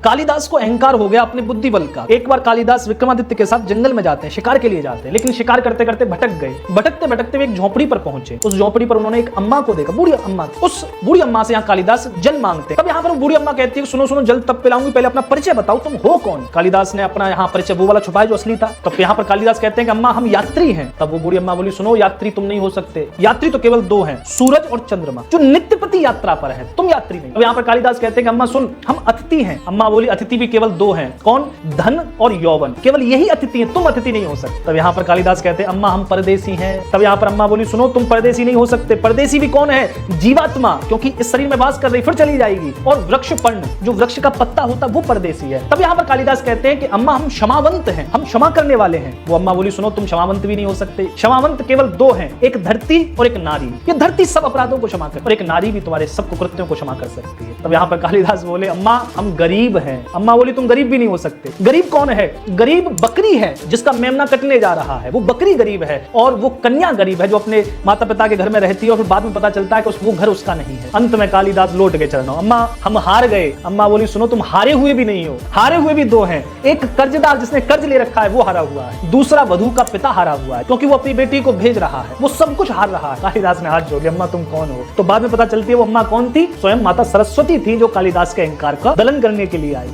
कालिदास को अहंकार हो गया अपने बुद्धि बल का। एक बार कालिदास विक्रमादित्य के साथ जंगल में जाते हैं, शिकार के लिए जाते हैं, लेकिन शिकार करते करते भटक गए। भटकते भटकते वे एक झोपड़ी पर पहुंचे। उस झोपड़ी पर उन्होंने एक अम्मा को देखा, बूढ़ी अम्मा। उस बूढ़ी अम्मा से यहाँ कालिदास जल मांगते। तब यहाँ पर बूढ़ी अम्मा कहती है, सुनो सुनो, जल तब पिलाऊंगी, पहले अपना परिचय बताओ, तुम हो कौन। कालिदास ने अपना यहाँ परिचय वो वाला छुपाया जो असली था। तब यहाँ पर कालिदास कहते हैं कि अम्मा हम यात्री हैं। तब वो बूढ़ी अम्मा बोली, सुनो यात्री तुम नहीं हो सकते, यात्री तो केवल दो हैं, सूरज और चंद्रमा, जो नित्यपति यात्रा पर है, तुम यात्री नहीं। अब यहाँ पर कालिदास कहते हैं कि अम्मा सुन, हम अतिथि हैं। अम्मा बोली, अतिथि भी केवल दो हैं, कौन? धन और यौवन, केवल यही अतिथि हैं, तुम अतिथि नहीं हो सकते। तब यहाँ पर कालिदास कहते हैं, अम्मा हम परदेसी हैं। तब यहाँ पर अम्मा बोली, सुनो तुम परदेसी नहीं हो सकते, परदेसी भी कौन है? जीवात्मा, क्योंकि इस शरीर में वास कर रही, फिर चली जाएगी। और वृक्ष पर्ण, जो वृक्ष का पत्ता होता है, वो परदेसी है। तब यहाँ पर कालिदास कहते हैं कि अम्मा हम क्षमावंत हैं, हम क्षमा करने वाले हैं। वो अम्मा बोली, सुनो तुम क्षमावंत भी नहीं हो सकते, क्षमावंत केवल दो हैं, एक धरती और एक नारी। ये धरती सब अपराधों को क्षमा कर, और एक नारी भी तुम्हारे सब कुकृत्यों को क्षमा कर सकती है। तब यहाँ पर कालिदास बोले, अम्मा हम गरीब हैं। अम्मा बोली, तुम गरीब भी नहीं हो सकते। गरीब कौन है? गरीब बकरी है जिसका मेमना कटने जा रहा है, वो बकरी गरीब है। और वो कन्या गरीब है जो अपने माता पिता के घर में रहती है और फिर बाद में पता चलता है कि वो घर उसका नहीं है। अंत में कालिदास लौट के चरणों, अम्मा हम हार गए। अम्मा बोली, सुनो तुम हारे हुए भी नहीं हो, हारे हुए भी दो हैं, एक कर्जदार जिसने कर्ज ले रखा है वो हारा हुआ है, दूसरा वधू का पिता हारा हुआ है क्योंकि वो अपनी बेटी को भेज रहा है, वो सब कुछ हार रहा है। कालिदास ने हाथ जोड़ लिया, अम्मा तुम कौन हो? तो बाद में पता चलती है वो अम्मा कौन थी? स्वयं माता सरस्वती थी, जो कालिदास के अहंकार का दलन करने के लिए